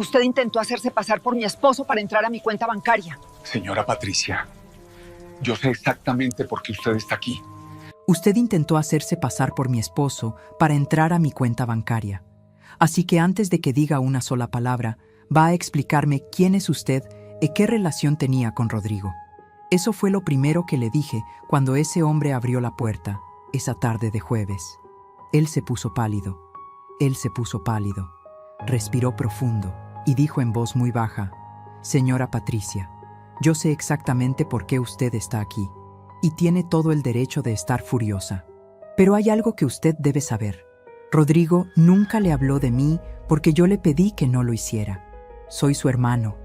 Usted intentó hacerse pasar por mi esposo para entrar a mi cuenta bancaria. Señora Patricia, yo sé exactamente por qué usted está aquí. Usted intentó hacerse pasar por mi esposo para entrar a mi cuenta bancaria. Así que antes de que diga una sola palabra, va a explicarme quién es usted y qué relación tenía con Rodrigo. Eso fue lo primero que le dije cuando ese hombre abrió la puerta, esa tarde de jueves. Él se puso pálido. Él se puso pálido. Respiró profundo y dijo en voz muy baja: Señora Patricia, yo sé exactamente por qué usted está aquí y tiene todo el derecho de estar furiosa. Pero hay algo que usted debe saber. Rodrigo nunca le habló de mí porque yo le pedí que no lo hiciera. Soy su hermano.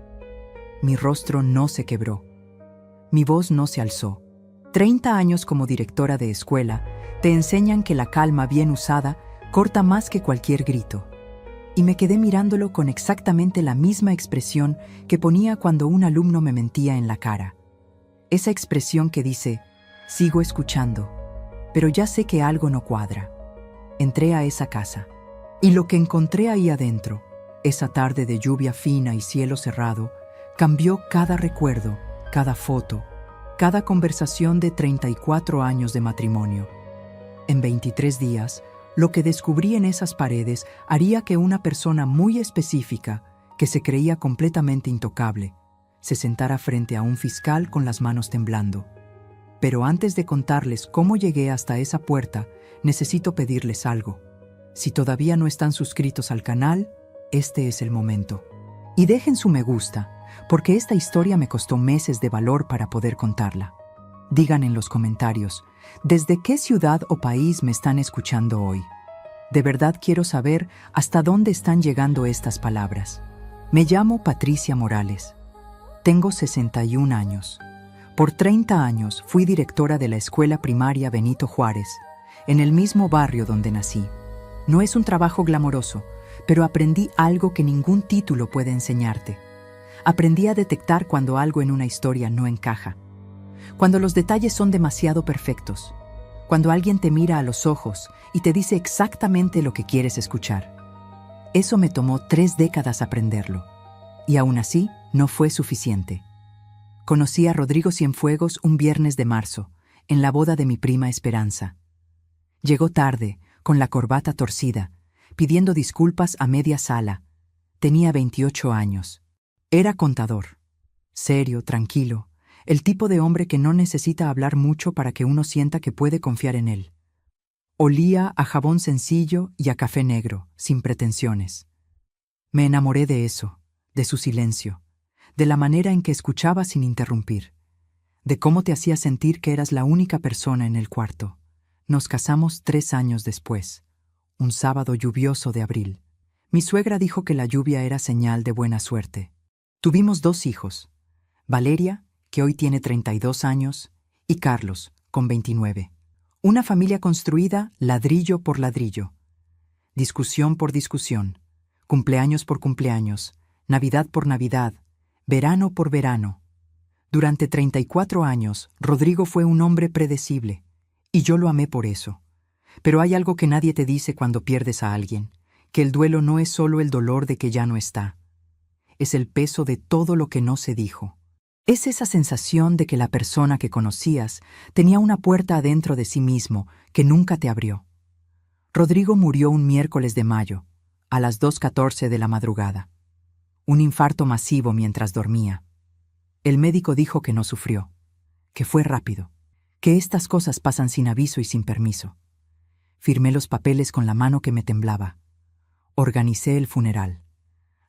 Mi rostro no se quebró. Mi voz no se alzó. 30 años como directora de escuela te enseñan que la calma bien usada corta más que cualquier grito. Y me quedé mirándolo con exactamente la misma expresión que ponía cuando un alumno me mentía en la cara. Esa expresión que dice: sigo escuchando, pero ya sé que algo no cuadra. Entré a esa casa, y lo que encontré ahí adentro, esa tarde de lluvia fina y cielo cerrado, cambió cada recuerdo, cada foto, cada conversación de 34 años de matrimonio. En 23 días, lo que descubrí en esas paredes haría que una persona muy específica, que se creía completamente intocable, se sentara frente a un fiscal con las manos temblando. Pero antes de contarles cómo llegué hasta esa puerta, necesito pedirles algo. Si todavía no están suscritos al canal, este es el momento. Y dejen su me gusta, porque esta historia me costó meses de valor para poder contarla. Digan en los comentarios, ¿desde qué ciudad o país me están escuchando hoy? De verdad quiero saber hasta dónde están llegando estas palabras. Me llamo Patricia Morales. Tengo 61 años. Por 30 años fui directora de la escuela primaria Benito Juárez, en el mismo barrio donde nací. No es un trabajo glamoroso, pero aprendí algo que ningún título puede enseñarte. Aprendí a detectar cuando algo en una historia no encaja. Cuando los detalles son demasiado perfectos. Cuando alguien te mira a los ojos y te dice exactamente lo que quieres escuchar. Eso me tomó 3 décadas aprenderlo. Y aún así, no fue suficiente. Conocí a Rodrigo Cienfuegos un viernes de marzo, en la boda de mi prima Esperanza. Llegó tarde, con la corbata torcida, pidiendo disculpas a media sala. Tenía 28 años. Era contador. Serio, tranquilo. El tipo de hombre que no necesita hablar mucho para que uno sienta que puede confiar en él. Olía a jabón sencillo y a café negro, sin pretensiones. Me enamoré de eso, de su silencio, de la manera en que escuchaba sin interrumpir, de cómo te hacía sentir que eras la única persona en el cuarto. Nos casamos 3 años después, un sábado lluvioso de abril. Mi suegra dijo que la lluvia era señal de buena suerte. Tuvimos 2 hijos, Valeria, que hoy tiene 32 años, y Carlos, con 29. Una familia construida ladrillo por ladrillo. Discusión por discusión, cumpleaños por cumpleaños, Navidad por Navidad, verano por verano. Durante 34 años, Rodrigo fue un hombre predecible, y yo lo amé por eso. Pero hay algo que nadie te dice cuando pierdes a alguien, que el duelo no es solo el dolor de que ya no está. Es el peso de todo lo que no se dijo. Es esa sensación de que la persona que conocías tenía una puerta adentro de sí mismo que nunca te abrió. Rodrigo murió un miércoles de mayo, a las 2:14 de la madrugada. Un infarto masivo mientras dormía. El médico dijo que no sufrió, que fue rápido, que estas cosas pasan sin aviso y sin permiso. Firmé los papeles con la mano que me temblaba. Organicé el funeral.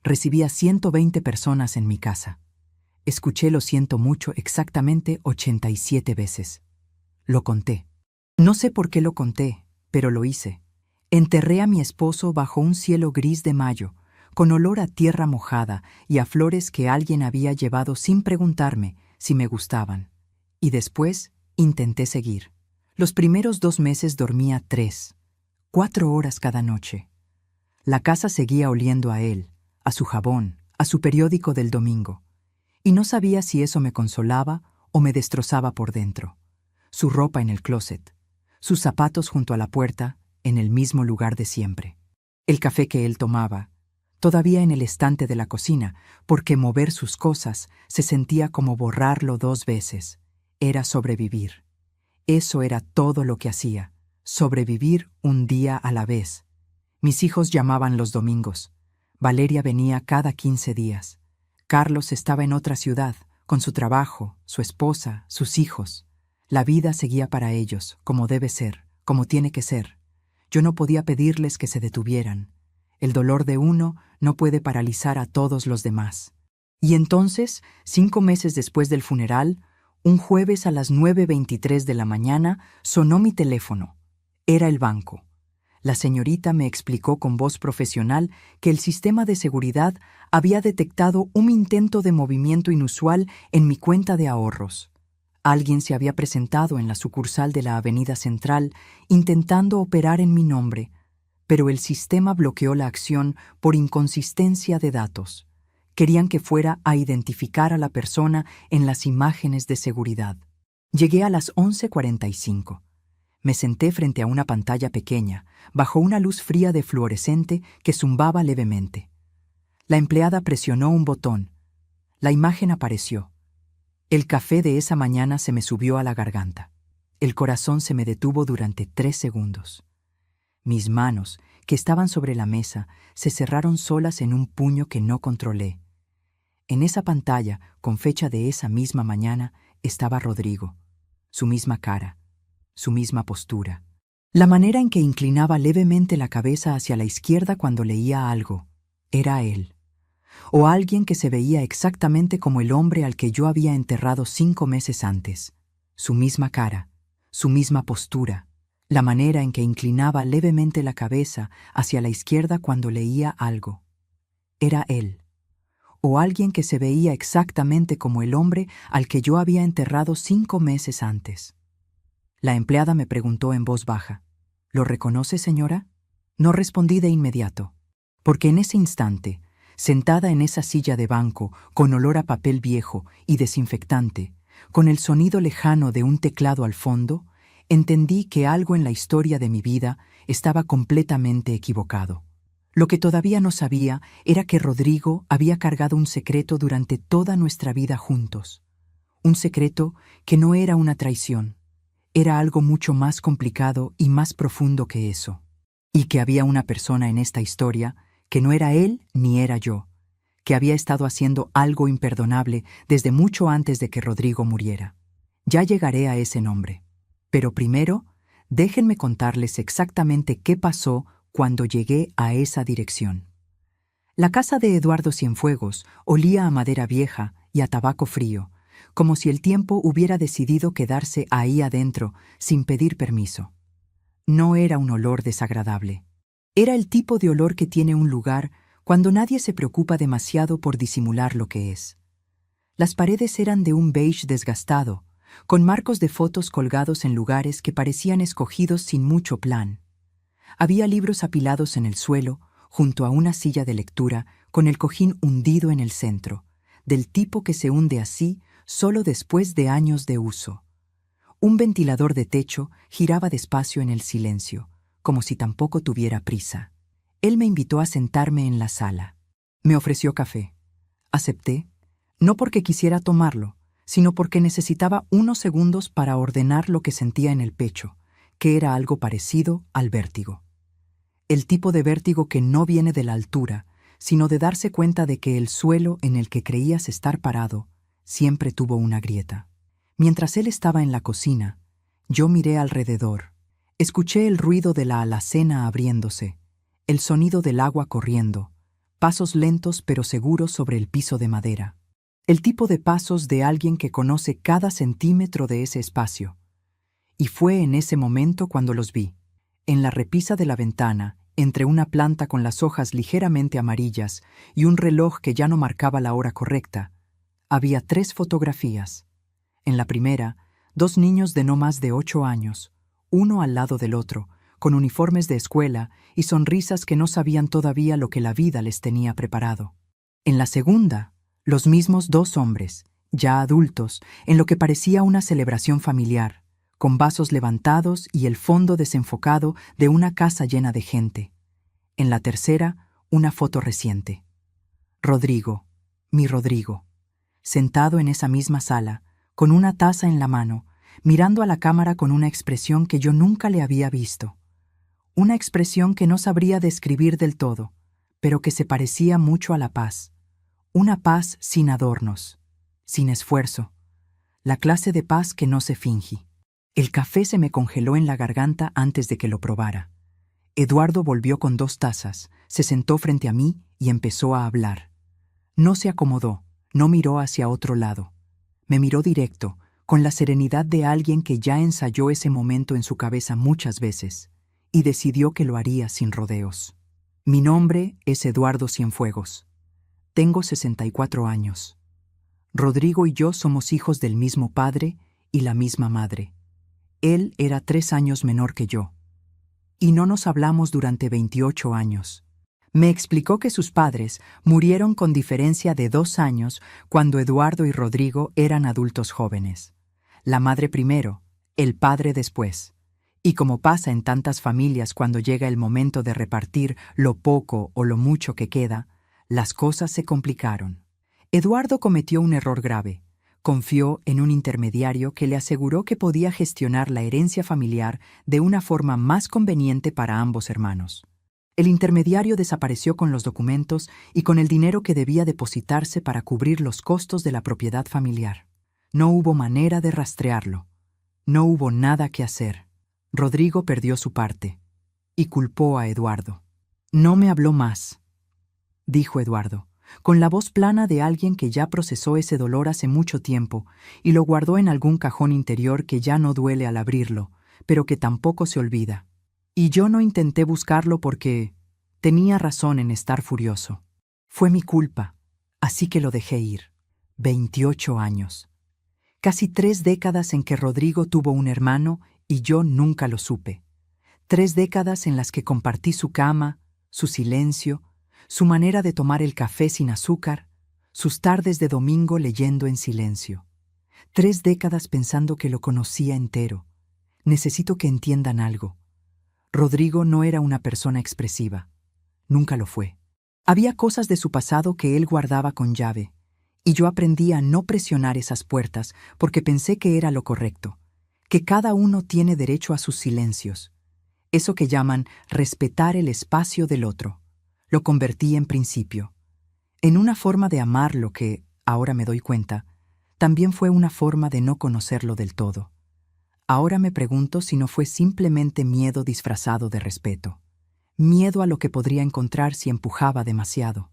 Recibí a 120 personas en mi casa. Escuché lo siento mucho exactamente 87 veces. Lo conté. No sé por qué lo conté, pero lo hice. Enterré a mi esposo bajo un cielo gris de mayo, con olor a tierra mojada y a flores que alguien había llevado sin preguntarme si me gustaban. Y después intenté seguir. Los primeros 2 meses dormía 3, 4 horas cada noche. La casa seguía oliendo a él, a su jabón, a su periódico del domingo. Y no sabía si eso me consolaba o me destrozaba por dentro. Su ropa en el closet, sus zapatos junto a la puerta, en el mismo lugar de siempre. El café que él tomaba, todavía en el estante de la cocina, porque mover sus cosas se sentía como borrarlo 2 veces. Era sobrevivir. Eso era todo lo que hacía, sobrevivir un día a la vez. Mis hijos llamaban los domingos. Valeria venía cada 15 días. Carlos estaba en otra ciudad, con su trabajo, su esposa, sus hijos. La vida seguía para ellos, como debe ser, como tiene que ser. Yo no podía pedirles que se detuvieran. El dolor de uno no puede paralizar a todos los demás. Y entonces, 5 meses después del funeral, un jueves a las 9:23 de la mañana, sonó mi teléfono. Era el banco. La señorita me explicó con voz profesional que el sistema de seguridad había detectado un intento de movimiento inusual en mi cuenta de ahorros. Alguien se había presentado en la sucursal de la Avenida Central intentando operar en mi nombre, pero el sistema bloqueó la acción por inconsistencia de datos. Querían que fuera a identificar a la persona en las imágenes de seguridad. Llegué a las 11:45. Me senté frente a una pantalla pequeña, bajo una luz fría de fluorescente que zumbaba levemente. La empleada presionó un botón. La imagen apareció. El café de esa mañana se me subió a la garganta. El corazón se me detuvo durante 3 segundos. Mis manos, que estaban sobre la mesa, se cerraron solas en un puño que no controlé. En esa pantalla, con fecha de esa misma mañana, estaba Rodrigo. Su misma cara, su misma postura. La manera en que inclinaba levemente la cabeza hacia la izquierda cuando leía algo. Era él. O alguien que se veía exactamente como el hombre al que yo había enterrado 5 meses antes. Su misma cara, su misma postura, la manera en que inclinaba levemente la cabeza hacia la izquierda cuando leía algo. Era él. O alguien que se veía exactamente como el hombre al que yo había enterrado 5 meses antes. La empleada me preguntó en voz baja, ¿lo reconoce, señora? No respondí de inmediato, porque en ese instante, sentada en esa silla de banco, con olor a papel viejo y desinfectante, con el sonido lejano de un teclado al fondo, entendí que algo en la historia de mi vida estaba completamente equivocado. Lo que todavía no sabía era que Rodrigo había cargado un secreto durante toda nuestra vida juntos. Un secreto que no era una traición. Era algo mucho más complicado y más profundo que eso. Y que había una persona en esta historia que no era él ni era yo, que había estado haciendo algo imperdonable desde mucho antes de que Rodrigo muriera. Ya llegaré a ese nombre. Pero primero, déjenme contarles exactamente qué pasó cuando llegué a esa dirección. La casa de Eduardo Cienfuegos olía a madera vieja y a tabaco frío, como si el tiempo hubiera decidido quedarse ahí adentro sin pedir permiso. No era un olor desagradable. Era el tipo de olor que tiene un lugar cuando nadie se preocupa demasiado por disimular lo que es. Las paredes eran de un beige desgastado, con marcos de fotos colgados en lugares que parecían escogidos sin mucho plan. Había libros apilados en el suelo, junto a una silla de lectura, con el cojín hundido en el centro, del tipo que se hunde así solo después de años de uso. Un ventilador de techo giraba despacio en el silencio, como si tampoco tuviera prisa. Él me invitó a sentarme en la sala. Me ofreció café. Acepté, no porque quisiera tomarlo, sino porque necesitaba unos segundos para ordenar lo que sentía en el pecho, que era algo parecido al vértigo. El tipo de vértigo que no viene de la altura, sino de darse cuenta de que el suelo en el que creías estar parado siempre tuvo una grieta. Mientras él estaba en la cocina, yo miré alrededor. Escuché el ruido de la alacena abriéndose, el sonido del agua corriendo, pasos lentos pero seguros sobre el piso de madera. El tipo de pasos de alguien que conoce cada centímetro de ese espacio. Y fue en ese momento cuando los vi. En la repisa de la ventana, entre una planta con las hojas ligeramente amarillas y un reloj que ya no marcaba la hora correcta, había 3 fotografías. En la primera, 2 niños de no más de 8 años, uno al lado del otro, con uniformes de escuela y sonrisas que no sabían todavía lo que la vida les tenía preparado. En la segunda, los mismos 2 hombres, ya adultos, en lo que parecía una celebración familiar, con vasos levantados y el fondo desenfocado de una casa llena de gente. En la tercera, Una foto reciente. Rodrigo, mi Rodrigo, sentado en esa misma sala, con una taza en la mano, mirando a la cámara con una expresión que yo nunca le había visto. Una expresión que no sabría describir del todo, pero que se parecía mucho a la paz. Una paz sin adornos, sin esfuerzo. La clase de paz que no se finge. El café se me congeló en la garganta antes de que lo probara. Eduardo volvió con 2 tazas, se sentó frente a mí y empezó a hablar. No se acomodó, no miró hacia otro lado. Me miró directo, con la serenidad de alguien que ya ensayó ese momento en su cabeza muchas veces, y decidió que lo haría sin rodeos. Mi nombre es Eduardo Cienfuegos. Tengo 64 años. Rodrigo y yo somos hijos del mismo padre y la misma madre. Él era 3 años menor que yo. Y no nos hablamos durante 28 años. Me explicó que sus padres murieron con diferencia de 2 años cuando Eduardo y Rodrigo eran adultos jóvenes. La madre primero, el padre después. Y como pasa en tantas familias cuando llega el momento de repartir lo poco o lo mucho que queda, las cosas se complicaron. Eduardo cometió un error grave. Confió en un intermediario que le aseguró que podía gestionar la herencia familiar de una forma más conveniente para ambos hermanos. El intermediario desapareció con los documentos y con el dinero que debía depositarse para cubrir los costos de la propiedad familiar. No hubo manera de rastrearlo. No hubo nada que hacer. Rodrigo perdió su parte y culpó a Eduardo. No me habló más, dijo Eduardo, con la voz plana de alguien que ya procesó ese dolor hace mucho tiempo y lo guardó en algún cajón interior que ya no duele al abrirlo, pero que tampoco se olvida. Y yo no intenté buscarlo porque tenía razón en estar furioso. Fue mi culpa, así que lo dejé ir. 28 años. Casi 3 décadas en que Rodrigo tuvo un hermano y yo nunca lo supe. 3 décadas en las que compartí su cama, su silencio, su manera de tomar el café sin azúcar, sus tardes de domingo leyendo en silencio. 3 décadas pensando que lo conocía entero. Necesito que entiendan algo. Rodrigo no era una persona expresiva. Nunca lo fue. Había cosas de su pasado que él guardaba con llave, y yo aprendí a no presionar esas puertas porque pensé que era lo correcto, que cada uno tiene derecho a sus silencios. Eso que llaman respetar el espacio del otro. Lo convertí en principio, en una forma de amar lo que, ahora me doy cuenta, también fue una forma de no conocerlo del todo. Ahora me pregunto si no fue simplemente miedo disfrazado de respeto. Miedo a lo que podría encontrar si empujaba demasiado.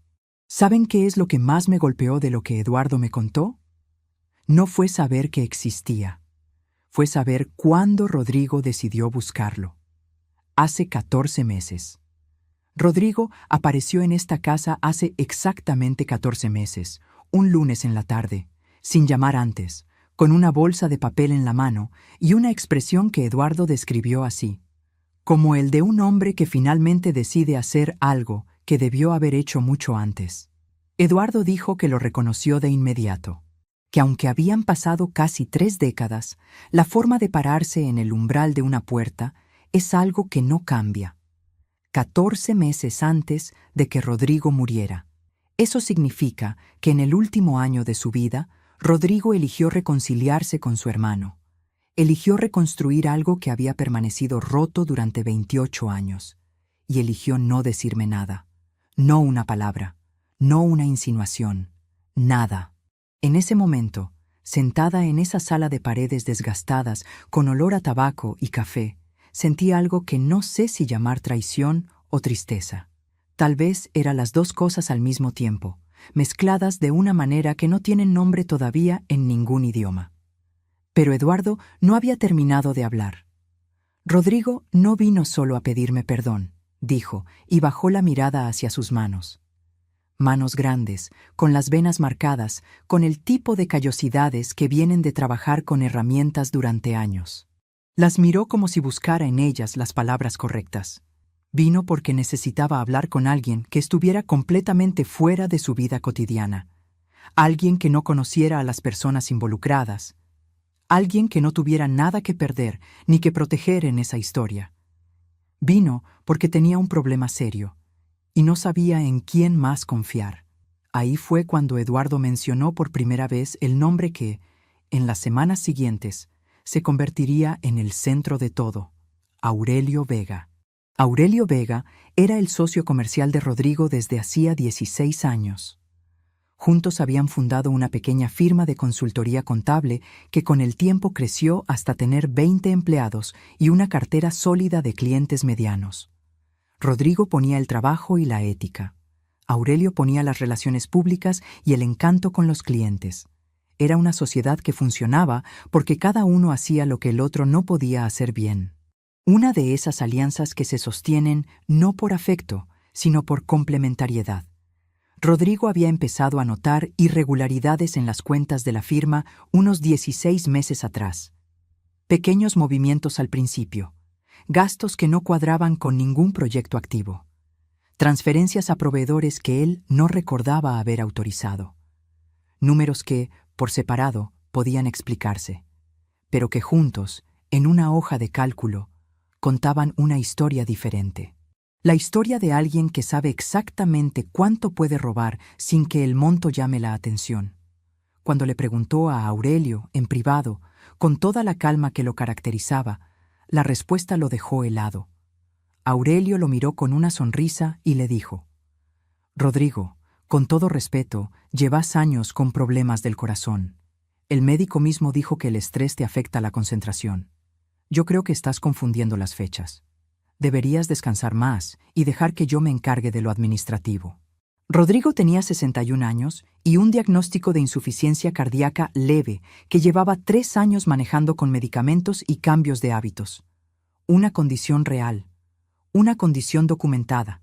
¿Saben qué es lo que más me golpeó de lo que Eduardo me contó? No fue saber que existía. Fue saber cuándo Rodrigo decidió buscarlo. Hace 14 meses. Rodrigo apareció en esta casa hace exactamente 14 meses, un lunes en la tarde, sin llamar antes, con una bolsa de papel en la mano y una expresión que Eduardo describió así, como el de un hombre que finalmente decide hacer algo que debió haber hecho mucho antes. Eduardo dijo que lo reconoció de inmediato, que aunque habían pasado casi 3 décadas, la forma de pararse en el umbral de una puerta es algo que no cambia. 14 meses antes de que Rodrigo muriera. Eso significa que en el último año de su vida, Rodrigo eligió reconciliarse con su hermano. Eligió reconstruir algo que había permanecido roto durante 28 años. Y eligió no decirme nada. No una palabra. No una insinuación. Nada. En ese momento, sentada en esa sala de paredes desgastadas, con olor a tabaco y café, sentí algo que no sé si llamar traición o tristeza. Tal vez eran las 2 cosas al mismo tiempo, mezcladas de una manera que no tienen nombre todavía en ningún idioma. Pero Eduardo no había terminado de hablar. Rodrigo no vino solo a pedirme perdón, dijo, y bajó la mirada hacia sus manos. Manos grandes, con las venas marcadas, con el tipo de callosidades que vienen de trabajar con herramientas durante años. Las miró como si buscara en ellas las palabras correctas. Vino porque necesitaba hablar con alguien que estuviera completamente fuera de su vida cotidiana. Alguien que no conociera a las personas involucradas. Alguien que no tuviera nada que perder ni que proteger en esa historia. Vino porque tenía un problema serio. y no sabía en quién más confiar. Ahí fue cuando Eduardo mencionó por primera vez el nombre que, en las semanas siguientes, se convertiría en el centro de todo: Aurelio Vega. Aurelio Vega era el socio comercial de Rodrigo desde hacía 16 años. Juntos habían fundado una pequeña firma de consultoría contable que con el tiempo creció hasta tener 20 empleados y una cartera sólida de clientes medianos. Rodrigo ponía el trabajo y la ética. Aurelio ponía las relaciones públicas y el encanto con los clientes. Era una sociedad que funcionaba porque cada uno hacía lo que el otro no podía hacer bien. Una de esas alianzas que se sostienen no por afecto, sino por complementariedad. Rodrigo había empezado a notar irregularidades en las cuentas de la firma unos 16 meses atrás. Pequeños movimientos al principio, gastos que no cuadraban con ningún proyecto activo, transferencias a proveedores que él no recordaba haber autorizado, números que, por separado, podían explicarse, pero que juntos, en una hoja de cálculo, contaban una historia diferente. La historia de alguien que sabe exactamente cuánto puede robar sin que el monto llame la atención. Cuando le preguntó a Aurelio, en privado, con toda la calma que lo caracterizaba, la respuesta lo dejó helado. Aurelio lo miró con una sonrisa y le dijo: «Rodrigo, con todo respeto, llevas años con problemas del corazón. El médico mismo dijo que el estrés te afecta la concentración. Yo creo que estás confundiendo las fechas. Deberías descansar más y dejar que yo me encargue de lo administrativo». Rodrigo tenía 61 años y un diagnóstico de insuficiencia cardíaca leve que llevaba 3 años manejando con medicamentos y cambios de hábitos. Una condición real, una condición documentada,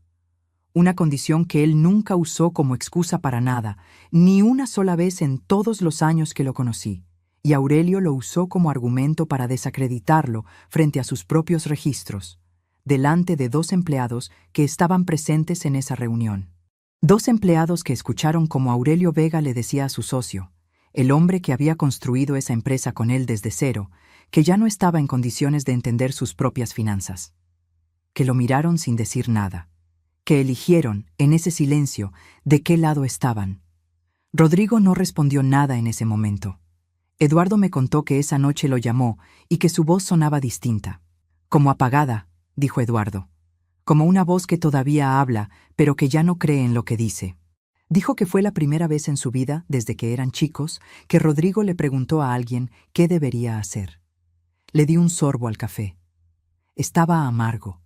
una condición que él nunca usó como excusa para nada, ni una sola vez en todos los años que lo conocí, y Aurelio lo usó como argumento para desacreditarlo frente a sus propios registros, delante de 2 empleados que estaban presentes en esa reunión. 2 empleados que escucharon como Aurelio Vega le decía a su socio, el hombre que había construido esa empresa con él desde cero, que ya no estaba en condiciones de entender sus propias finanzas. Que lo miraron sin decir nada, que eligieron, en ese silencio, de qué lado estaban. Rodrigo no respondió nada en ese momento. Eduardo me contó que esa noche lo llamó y que su voz sonaba distinta. «Como apagada», dijo Eduardo. «Como una voz que todavía habla, pero que ya no cree en lo que dice». Dijo que fue la primera vez en su vida, desde que eran chicos, que Rodrigo le preguntó a alguien qué debería hacer. Le di un sorbo al café. Estaba amargo,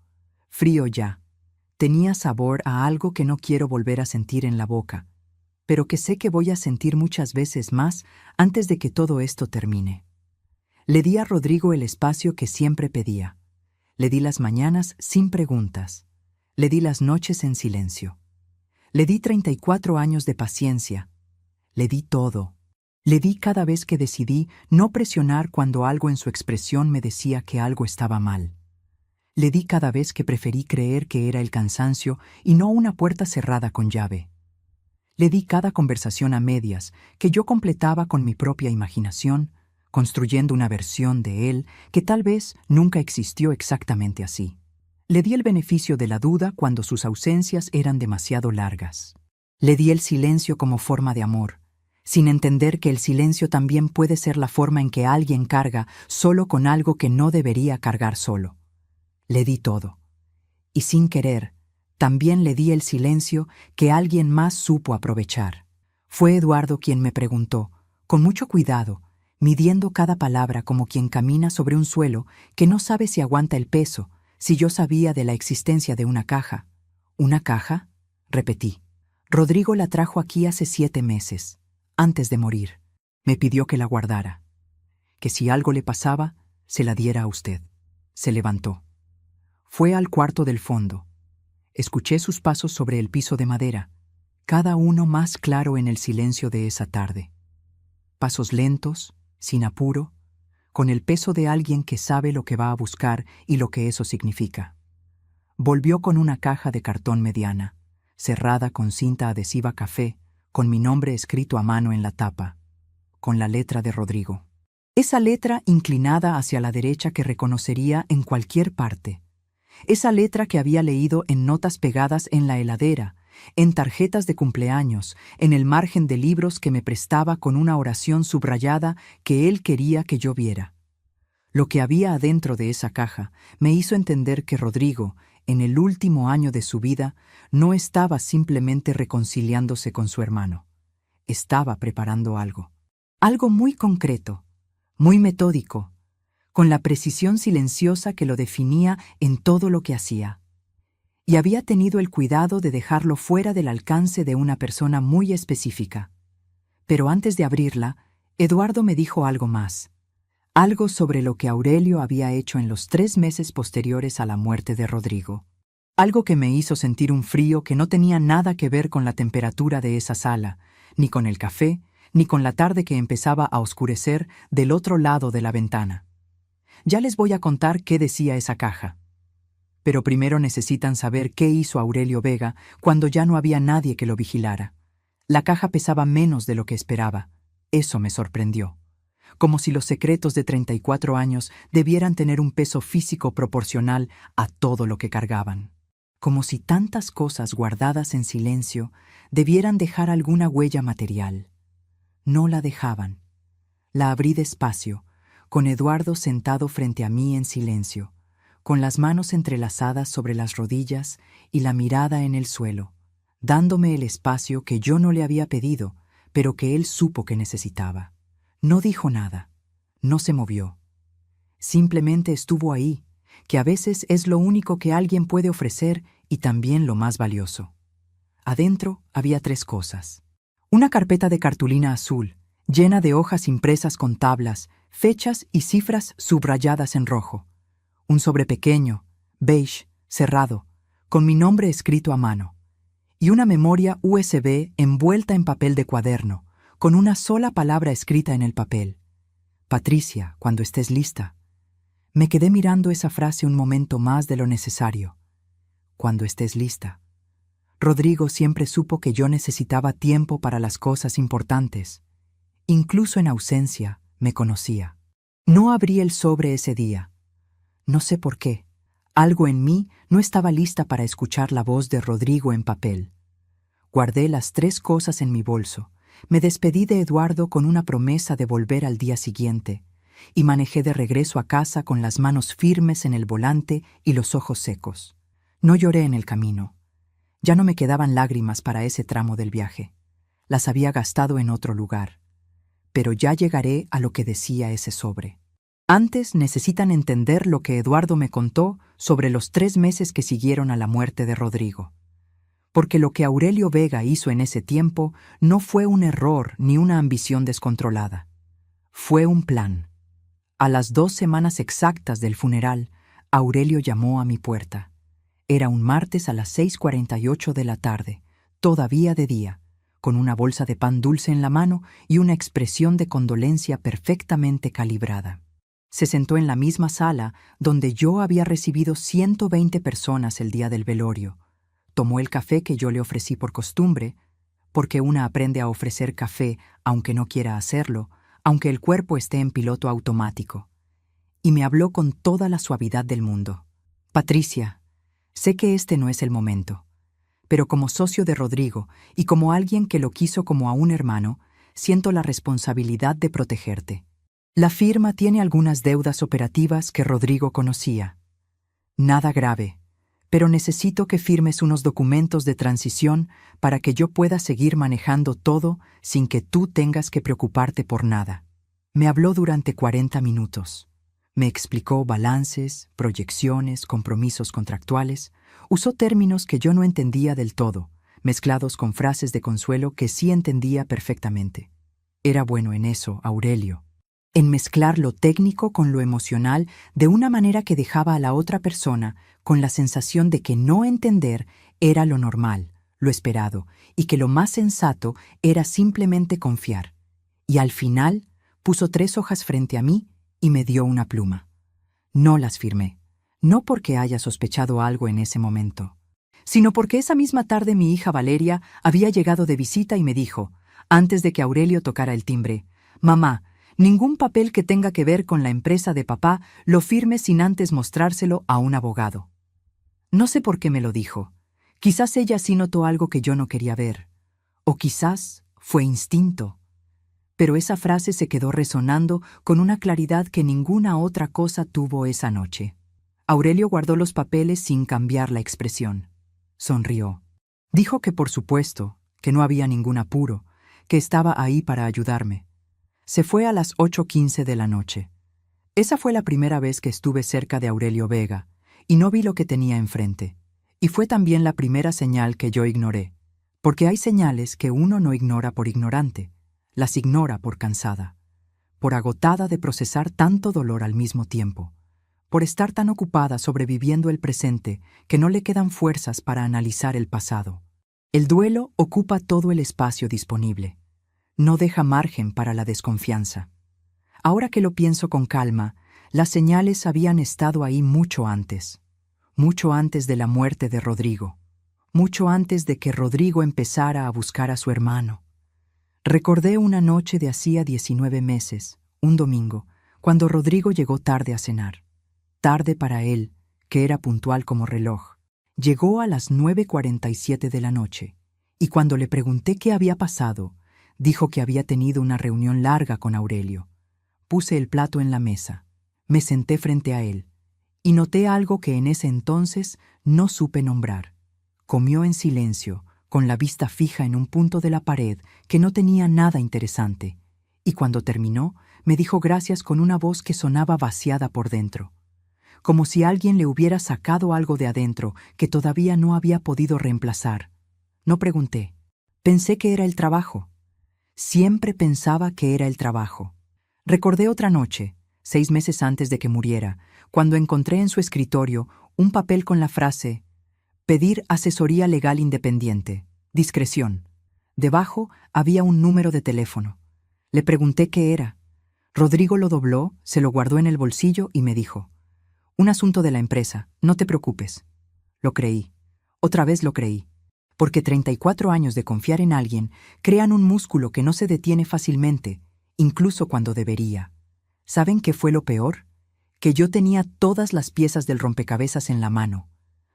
frío ya. Tenía sabor a algo que no quiero volver a sentir en la boca, pero que sé que voy a sentir muchas veces más antes de que todo esto termine. Le di a Rodrigo el espacio que siempre pedía. Le di las mañanas sin preguntas. Le di las noches en silencio. Le di 34 años de paciencia. Le di todo. Le di cada vez que decidí no presionar cuando algo en su expresión me decía que algo estaba mal. Le di cada vez que preferí creer que era el cansancio y no una puerta cerrada con llave. Le di cada conversación a medias que yo completaba con mi propia imaginación, construyendo una versión de él que tal vez nunca existió exactamente así. Le di el beneficio de la duda cuando sus ausencias eran demasiado largas. Le di el silencio como forma de amor, sin entender que el silencio también puede ser la forma en que alguien carga solo con algo que no debería cargar solo. Le di todo. Y sin querer, también le di el silencio que alguien más supo aprovechar. Fue Eduardo quien me preguntó, con mucho cuidado, midiendo cada palabra como quien camina sobre un suelo que no sabe si aguanta el peso, si yo sabía de la existencia de una caja. ¿Una caja?, repetí. Rodrigo la trajo aquí hace 7 meses, antes de morir. Me pidió que la guardara, que si algo le pasaba, se la diera a usted. Se levantó. Fue al cuarto del fondo. Escuché sus pasos sobre el piso de madera, cada uno más claro en el silencio de esa tarde. Pasos lentos, sin apuro, con el peso de alguien que sabe lo que va a buscar y lo que eso significa. Volvió con una caja de cartón mediana, cerrada con cinta adhesiva café, con mi nombre escrito a mano en la tapa, con la letra de Rodrigo. Esa letra inclinada hacia la derecha que reconocería en cualquier parte, esa letra que había leído en notas pegadas en la heladera, en tarjetas de cumpleaños, en el margen de libros que me prestaba con una oración subrayada que él quería que yo viera. Lo que había adentro de esa caja me hizo entender que Rodrigo, en el último año de su vida, no estaba simplemente reconciliándose con su hermano. Estaba preparando algo. Algo muy concreto, muy metódico, con la precisión silenciosa que lo definía en todo lo que hacía. Y había tenido el cuidado de dejarlo fuera del alcance de una persona muy específica. Pero antes de abrirla, Eduardo me dijo algo más. Algo sobre lo que Aurelio había hecho en los 3 meses posteriores a la muerte de Rodrigo. Algo que me hizo sentir un frío que no tenía nada que ver con la temperatura de esa sala, ni con el café, ni con la tarde que empezaba a oscurecer del otro lado de la ventana. Ya les voy a contar qué decía esa caja. Pero primero necesitan saber qué hizo Aurelio Vega cuando ya no había nadie que lo vigilara. La caja pesaba menos de lo que esperaba. Eso me sorprendió. Como si los secretos de 34 años debieran tener un peso físico proporcional a todo lo que cargaban. Como si tantas cosas guardadas en silencio debieran dejar alguna huella material. No la dejaban. La abrí despacio, con Eduardo sentado frente a mí en silencio, con las manos entrelazadas sobre las rodillas y la mirada en el suelo, dándome el espacio que yo no le había pedido, pero que él supo que necesitaba. No dijo nada, no se movió. Simplemente estuvo ahí, que a veces es lo único que alguien puede ofrecer y también lo más valioso. Adentro había 3 cosas. Una carpeta de cartulina azul, llena de hojas impresas con tablas, fechas y cifras subrayadas en rojo. Un sobre pequeño, beige, cerrado, con mi nombre escrito a mano. Y una memoria USB envuelta en papel de cuaderno, con una sola palabra escrita en el papel. Patricia, cuando estés lista. Me quedé mirando esa frase un momento más de lo necesario. Cuando estés lista. Rodrigo siempre supo que yo necesitaba tiempo para las cosas importantes. Incluso en ausencia, me conocía. No abrí el sobre ese día. No sé por qué. Algo en mí no estaba lista para escuchar la voz de Rodrigo en papel. Guardé las 3 cosas en mi bolso. Me despedí de Eduardo con una promesa de volver al día siguiente, y manejé de regreso a casa con las manos firmes en el volante y los ojos secos. No lloré en el camino. Ya no me quedaban lágrimas para ese tramo del viaje. Las había gastado en otro lugar. Pero ya llegaré a lo que decía ese sobre. Antes necesitan entender lo que Eduardo me contó sobre los 3 meses que siguieron a la muerte de Rodrigo. Porque lo que Aurelio Vega hizo en ese tiempo no fue un error ni una ambición descontrolada. Fue un plan. A las 2 semanas exactas del funeral, Aurelio llamó a mi puerta. Era un martes a las 6:48 de la tarde, todavía de día, con una bolsa de pan dulce en la mano y una expresión de condolencia perfectamente calibrada. Se sentó en la misma sala donde yo había recibido 120 personas el día del velorio. Tomó el café que yo le ofrecí por costumbre, porque una aprende a ofrecer café aunque no quiera hacerlo, aunque el cuerpo esté en piloto automático. Y me habló con toda la suavidad del mundo. Patricia, sé que este no es el momento, pero como socio de Rodrigo y como alguien que lo quiso como a un hermano, siento la responsabilidad de protegerte. La firma tiene algunas deudas operativas que Rodrigo conocía. Nada grave, pero necesito que firmes unos documentos de transición para que yo pueda seguir manejando todo sin que tú tengas que preocuparte por nada. Me habló durante 40 minutos. Me explicó balances, proyecciones, compromisos contractuales. Usó términos que yo no entendía del todo, mezclados con frases de consuelo que sí entendía perfectamente. Era bueno en eso, Aurelio. En mezclar lo técnico con lo emocional de una manera que dejaba a la otra persona con la sensación de que no entender era lo normal, lo esperado, y que lo más sensato era simplemente confiar. Y al final puso 3 hojas frente a mí y me dio una pluma. No las firmé, no porque haya sospechado algo en ese momento, sino porque esa misma tarde mi hija Valeria había llegado de visita y me dijo, antes de que Aurelio tocara el timbre, «Mamá, ningún papel que tenga que ver con la empresa de papá lo firme sin antes mostrárselo a un abogado». No sé por qué me lo dijo. Quizás ella sí notó algo que yo no quería ver. O quizás fue instinto. Pero esa frase se quedó resonando con una claridad que ninguna otra cosa tuvo esa noche. Aurelio guardó los papeles sin cambiar la expresión. Sonrió. Dijo que por supuesto, que no había ningún apuro, que estaba ahí para ayudarme. Se fue a las 8:15 de la noche. Esa fue la primera vez que estuve cerca de Aurelio Vega, y no vi lo que tenía enfrente. Y fue también la primera señal que yo ignoré, porque hay señales que uno no ignora por ignorante, las ignora por cansada, por agotada de procesar tanto dolor al mismo tiempo, por estar tan ocupada sobreviviendo el presente que no le quedan fuerzas para analizar el pasado. El duelo ocupa todo el espacio disponible. No deja margen para la desconfianza. Ahora que lo pienso con calma, las señales habían estado ahí mucho antes de la muerte de Rodrigo, mucho antes de que Rodrigo empezara a buscar a su hermano. Recordé una noche de hacía 19 meses, un domingo, cuando Rodrigo llegó tarde a cenar. Tarde para él, que era puntual como reloj. Llegó a las 9:47 de la noche, y cuando le pregunté qué había pasado, dijo que había tenido una reunión larga con Aurelio. Puse el plato en la mesa, me senté frente a él, y noté algo que en ese entonces no supe nombrar. Comió en silencio, con la vista fija en un punto de la pared que no tenía nada interesante, y cuando terminó, me dijo gracias con una voz que sonaba vaciada por dentro, como si alguien le hubiera sacado algo de adentro que todavía no había podido reemplazar. No pregunté. Pensé que era el trabajo. Siempre pensaba que era el trabajo. Recordé otra noche, 6 meses antes de que muriera, cuando encontré en su escritorio un papel con la frase «Pedir asesoría legal independiente. Discreción». Debajo había un número de teléfono. Le pregunté qué era. Rodrigo lo dobló, se lo guardó en el bolsillo y me dijo «Un asunto de la empresa, no te preocupes». Lo creí. Otra vez lo creí. Porque 34 años de confiar en alguien crean un músculo que no se detiene fácilmente, incluso cuando debería. ¿Saben qué fue lo peor? Que yo tenía todas las piezas del rompecabezas en la mano.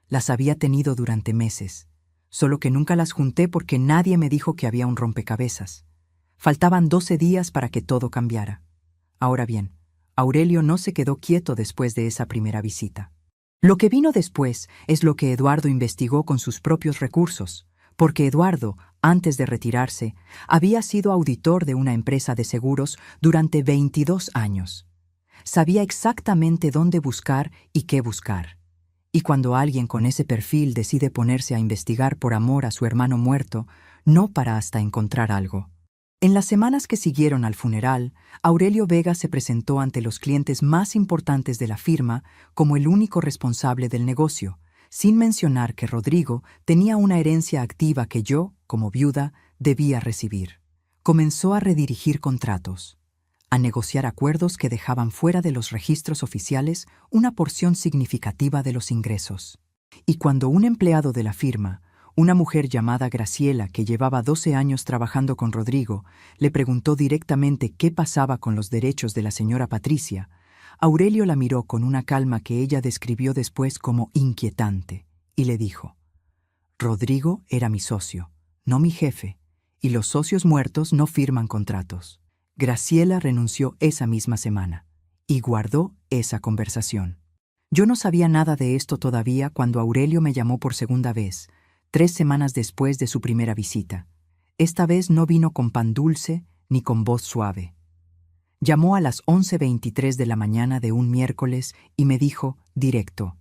Las había tenido durante meses, solo que nunca las junté porque nadie me dijo que había un rompecabezas. Faltaban 12 días para que todo cambiara. Ahora bien, Aurelio no se quedó quieto después de esa primera visita. Lo que vino después es lo que Eduardo investigó con sus propios recursos, porque Eduardo, antes de retirarse, había sido auditor de una empresa de seguros durante 22 años. Sabía exactamente dónde buscar y qué buscar. Y cuando alguien con ese perfil decide ponerse a investigar por amor a su hermano muerto, no para hasta encontrar algo. En las semanas que siguieron al funeral, Aurelio Vega se presentó ante los clientes más importantes de la firma como el único responsable del negocio, sin mencionar que Rodrigo tenía una herencia activa que yo, como viuda, debía recibir. Comenzó a redirigir contratos, a negociar acuerdos que dejaban fuera de los registros oficiales una porción significativa de los ingresos. Y cuando un empleado de la firma, una mujer llamada Graciela, que llevaba 12 años trabajando con Rodrigo, le preguntó directamente qué pasaba con los derechos de la señora Patricia, Aurelio la miró con una calma que ella describió después como inquietante, y le dijo: «Rodrigo era mi socio, no mi jefe, y los socios muertos no firman contratos». Graciela renunció esa misma semana, y guardó esa conversación. Yo no sabía nada de esto todavía cuando Aurelio me llamó por segunda vez, 3 semanas después de su primera visita. Esta vez no vino con pan dulce ni con voz suave. Llamó a las 11:23 de la mañana de un miércoles y me dijo, directo: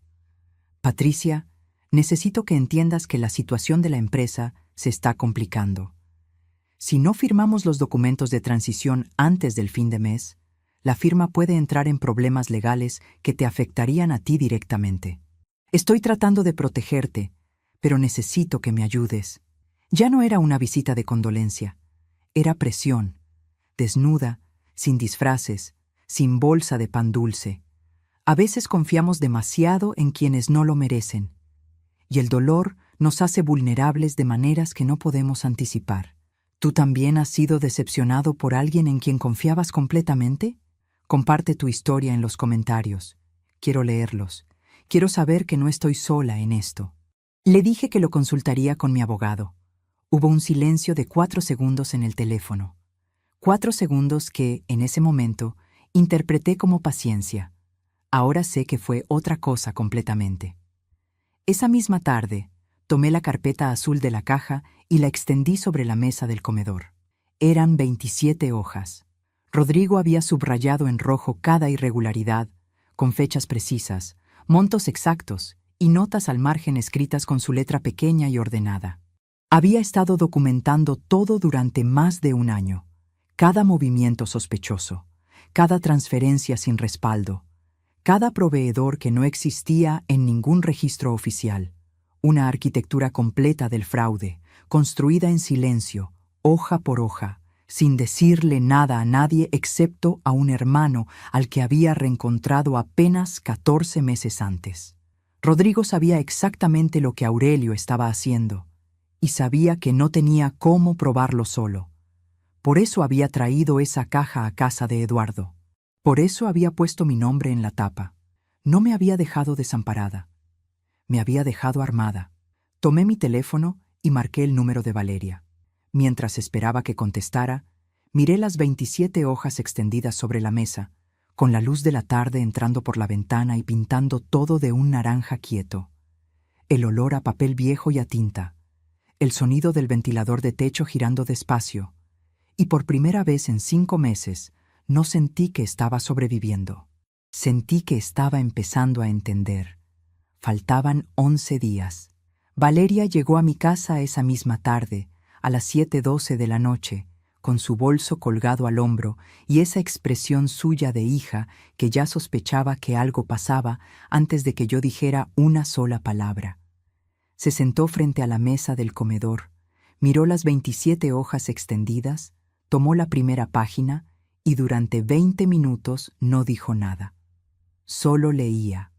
«Patricia, necesito que entiendas que la situación de la empresa se está complicando. Si no firmamos los documentos de transición antes del fin de mes, la firma puede entrar en problemas legales que te afectarían a ti directamente. Estoy tratando de protegerte, pero necesito que me ayudes». Ya no era una visita de condolencia, era presión, desnuda, sin disfraces, sin bolsa de pan dulce. A veces confiamos demasiado en quienes no lo merecen, y el dolor nos hace vulnerables de maneras que no podemos anticipar. ¿Tú también has sido decepcionado por alguien en quien confiabas completamente? Comparte tu historia en los comentarios. Quiero leerlos. Quiero saber que no estoy sola en esto. Le dije que lo consultaría con mi abogado. Hubo un silencio de 4 segundos en el teléfono. 4 segundos que, en ese momento, interpreté como paciencia. Ahora sé que fue otra cosa completamente. Esa misma tarde, tomé la carpeta azul de la caja y la extendí sobre la mesa del comedor. Eran 27 hojas. Rodrigo había subrayado en rojo cada irregularidad, con fechas precisas, montos exactos y notas al margen escritas con su letra pequeña y ordenada. Había estado documentando todo durante más de un año. Cada movimiento sospechoso, cada transferencia sin respaldo, cada proveedor que no existía en ningún registro oficial. Una arquitectura completa del fraude, construida en silencio, hoja por hoja, sin decirle nada a nadie excepto a un hermano al que había reencontrado apenas 14 meses antes. Rodrigo sabía exactamente lo que Aurelio estaba haciendo, y sabía que no tenía cómo probarlo solo. Por eso había traído esa caja a casa de Eduardo. Por eso había puesto mi nombre en la tapa. No me había dejado desamparada. Me había dejado armada. Tomé mi teléfono y marqué el número de Valeria. Mientras esperaba que contestara, miré las 27 hojas extendidas sobre la mesa, con la luz de la tarde entrando por la ventana y pintando todo de un naranja quieto. El olor a papel viejo y a tinta, el sonido del ventilador de techo girando despacio, y por primera vez en 5 meses no sentí que estaba sobreviviendo. Sentí que estaba empezando a entender. Faltaban 11 días. Valeria llegó a mi casa esa misma tarde, a las 7:12 de la noche, con su bolso colgado al hombro y esa expresión suya de hija que ya sospechaba que algo pasaba antes de que yo dijera una sola palabra. Se sentó frente a la mesa del comedor, miró las 27 hojas extendidas, tomó la primera página y durante 20 minutos no dijo nada. Solo leía.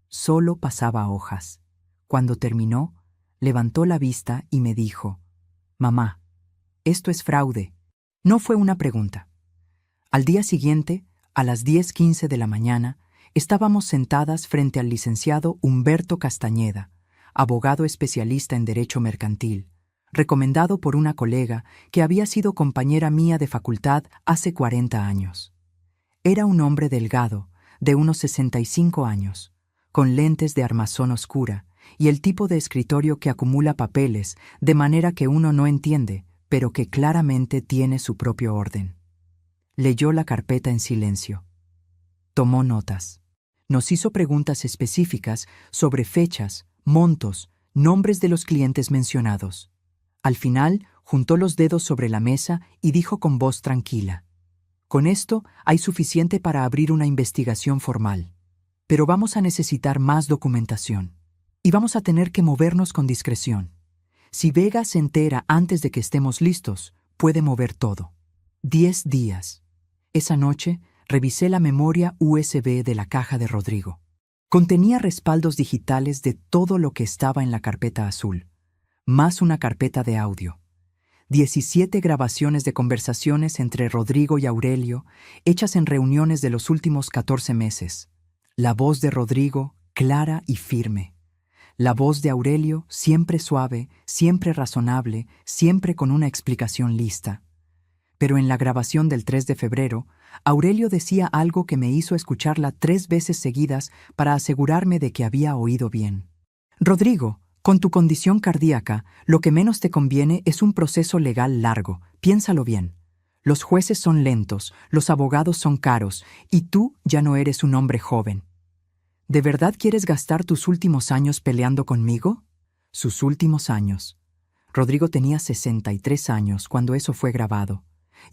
Solo pasaba hojas. Cuando terminó, levantó la vista y me dijo: «Mamá, esto es fraude». No fue una pregunta. Al día siguiente, a las 10:15 de la mañana, estábamos sentadas frente al licenciado Humberto Castañeda, abogado especialista en Derecho Mercantil, recomendado por una colega que había sido compañera mía de facultad hace 40 años. Era un hombre delgado, de unos 65 años, con lentes de armazón oscura y el tipo de escritorio que acumula papeles de manera que uno no entiende, pero que claramente tiene su propio orden. Leyó la carpeta en silencio. Tomó notas. Nos hizo preguntas específicas sobre fechas, montos, nombres de los clientes mencionados. Al final, juntó los dedos sobre la mesa y dijo con voz tranquila: «Con esto hay suficiente para abrir una investigación formal. Pero vamos a necesitar más documentación. Y vamos a tener que movernos con discreción. Si Vega se entera antes de que estemos listos, puede mover todo». 10 días. Esa noche, revisé la memoria USB de la caja de Rodrigo. Contenía respaldos digitales de todo lo que estaba en la carpeta azul, más una carpeta de audio. 17 grabaciones de conversaciones entre Rodrigo y Aurelio, hechas en reuniones de los últimos 14 meses. La voz de Rodrigo, clara y firme. La voz de Aurelio, siempre suave, siempre razonable, siempre con una explicación lista. Pero en la grabación del 3 de febrero, Aurelio decía algo que me hizo escucharla 3 veces seguidas para asegurarme de que había oído bien. «Rodrigo, con tu condición cardíaca, lo que menos te conviene es un proceso legal largo. Piénsalo bien. Los jueces son lentos, los abogados son caros, y tú ya no eres un hombre joven. ¿De verdad quieres gastar tus últimos años peleando conmigo?» Sus últimos años. Rodrigo tenía 63 años cuando eso fue grabado,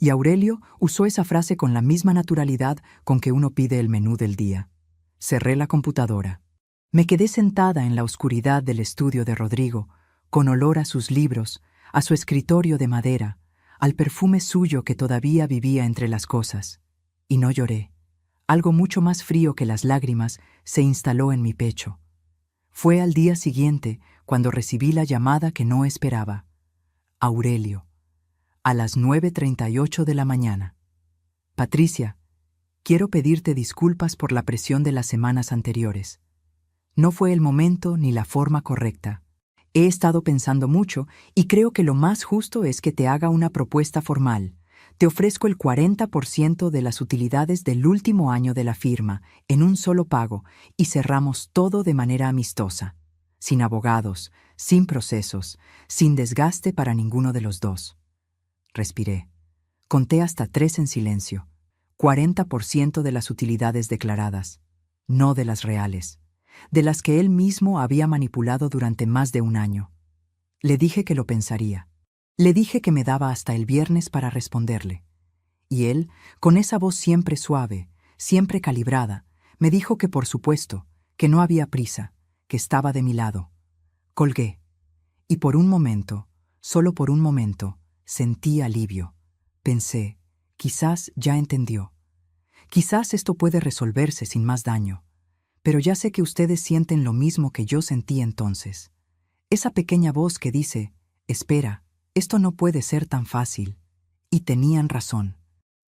y Aurelio usó esa frase con la misma naturalidad con que uno pide el menú del día. Cerré la computadora. Me quedé sentada en la oscuridad del estudio de Rodrigo, con olor a sus libros, a su escritorio de madera, al perfume suyo que todavía vivía entre las cosas. Y no lloré. Algo mucho más frío que las lágrimas se instaló en mi pecho. Fue al día siguiente cuando recibí la llamada que no esperaba. Aurelio, a las 9:38 de la mañana. «Patricia, quiero pedirte disculpas por la presión de las semanas anteriores. No fue el momento ni la forma correcta. He estado pensando mucho y creo que lo más justo es que te haga una propuesta formal. Te ofrezco el 40% de las utilidades del último año de la firma, en un solo pago, y cerramos todo de manera amistosa, sin abogados, sin procesos, sin desgaste para ninguno de los dos. Respiré. Conté hasta 3 en silencio. 40% de las utilidades declaradas, no de las reales, de las que él mismo había manipulado durante más de un año. Le dije que lo pensaría. Le dije que me daba hasta el viernes para responderle. Y él, con esa voz siempre suave, siempre calibrada, me dijo que por supuesto, que no había prisa, que estaba de mi lado. Colgué. Y por un momento, solo por un momento, sentí alivio. Pensé, quizás ya entendió. Quizás esto puede resolverse sin más daño. Pero ya sé que ustedes sienten lo mismo que yo sentí entonces. Esa pequeña voz que dice, espera, esto no puede ser tan fácil. Y tenían razón.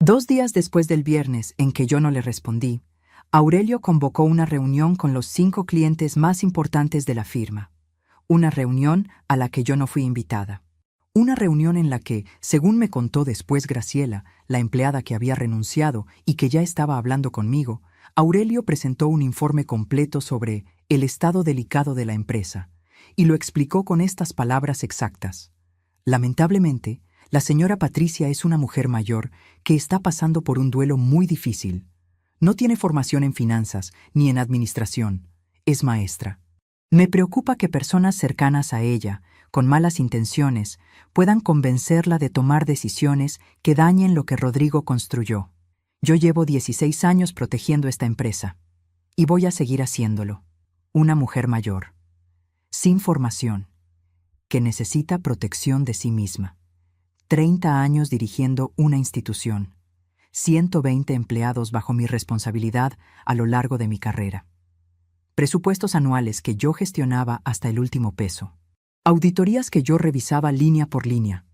2 días después del viernes en que yo no le respondí, Aurelio convocó una reunión con los 5 clientes más importantes de la firma. Una reunión a la que yo no fui invitada. Una reunión en la que, según me contó después Graciela, la empleada que había renunciado y que ya estaba hablando conmigo, Aurelio presentó un informe completo sobre el estado delicado de la empresa y lo explicó con estas palabras exactas. Lamentablemente, la señora Patricia es una mujer mayor que está pasando por un duelo muy difícil. No tiene formación en finanzas ni en administración. Es maestra. Me preocupa que personas cercanas a ella, con malas intenciones, puedan convencerla de tomar decisiones que dañen lo que Rodrigo construyó. Yo llevo 16 años protegiendo esta empresa. Y voy a seguir haciéndolo. Una mujer mayor, sin formación, que necesita protección de sí misma. 30 años dirigiendo una institución. 120 empleados bajo mi responsabilidad a lo largo de mi carrera. Presupuestos anuales que yo gestionaba hasta el último peso. Auditorías que yo revisaba línea por línea.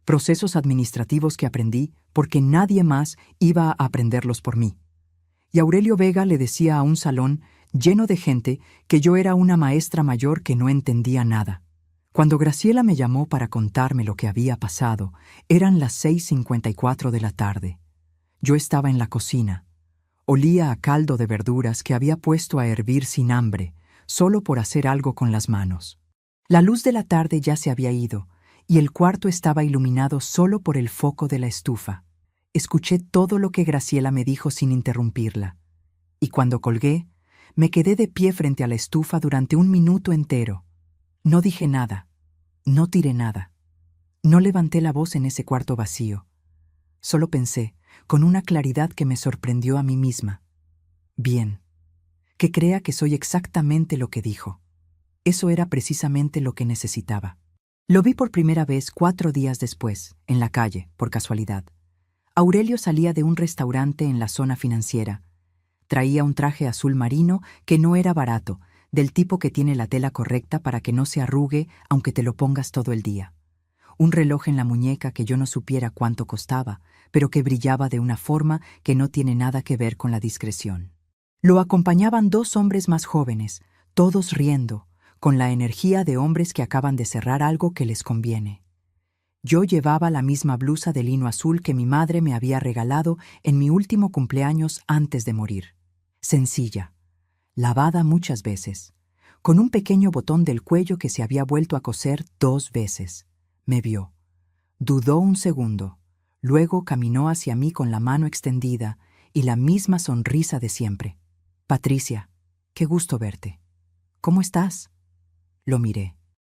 Procesos administrativos que aprendí porque nadie más iba a aprenderlos por mí. Y Aurelio Vega le decía a un salón lleno de gente que yo era una maestra mayor que no entendía nada. Cuando Graciela me llamó para contarme lo que había pasado, eran las 6:54 de la tarde. Yo estaba en la cocina. Olía a caldo de verduras que había puesto a hervir sin hambre, solo por hacer algo con las manos. La luz de la tarde ya se había ido, y el cuarto estaba iluminado solo por el foco de la estufa. Escuché todo lo que Graciela me dijo sin interrumpirla. Y cuando colgué, me quedé de pie frente a la estufa durante 1 minuto entero. No dije nada. No tiré nada. No levanté la voz en ese cuarto vacío. Solo pensé, con una claridad que me sorprendió a mí misma. Bien. Que crea que soy exactamente lo que dijo. Eso era precisamente lo que necesitaba. Lo vi por primera vez 4 días después, en la calle, por casualidad. Aurelio salía de un restaurante en la zona financiera. Traía un traje azul marino que no era barato, del tipo que tiene la tela correcta para que no se arrugue aunque te lo pongas todo el día. Un reloj en la muñeca que yo no supiera cuánto costaba, pero que brillaba de una forma que no tiene nada que ver con la discreción. Lo acompañaban 2 hombres más jóvenes, todos riendo, con la energía de hombres que acaban de cerrar algo que les conviene. Yo llevaba la misma blusa de lino azul que mi madre me había regalado en mi último cumpleaños antes de morir. Sencilla, lavada muchas veces, con un pequeño botón del cuello que se había vuelto a coser 2 veces. Me vio. Dudó un segundo. Luego caminó hacia mí con la mano extendida y la misma sonrisa de siempre. Patricia, qué gusto verte. ¿Cómo estás? Lo miré.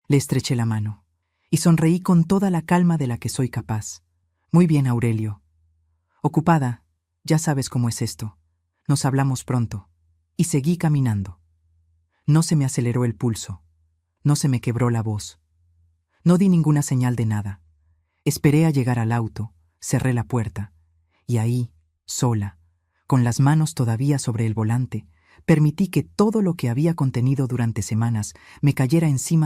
Le estreché la mano y sonreí con toda la calma de la que soy capaz. Muy bien, Aurelio. Ocupada, ya sabes cómo es esto. Nos hablamos pronto. Y seguí caminando. No se me aceleró el pulso. No se me quebró la voz. No di ninguna señal de nada. Esperé a llegar al auto, cerré la puerta, y ahí, sola, con las manos todavía sobre el volante, permití que todo lo que había contenido durante semanas me cayera encima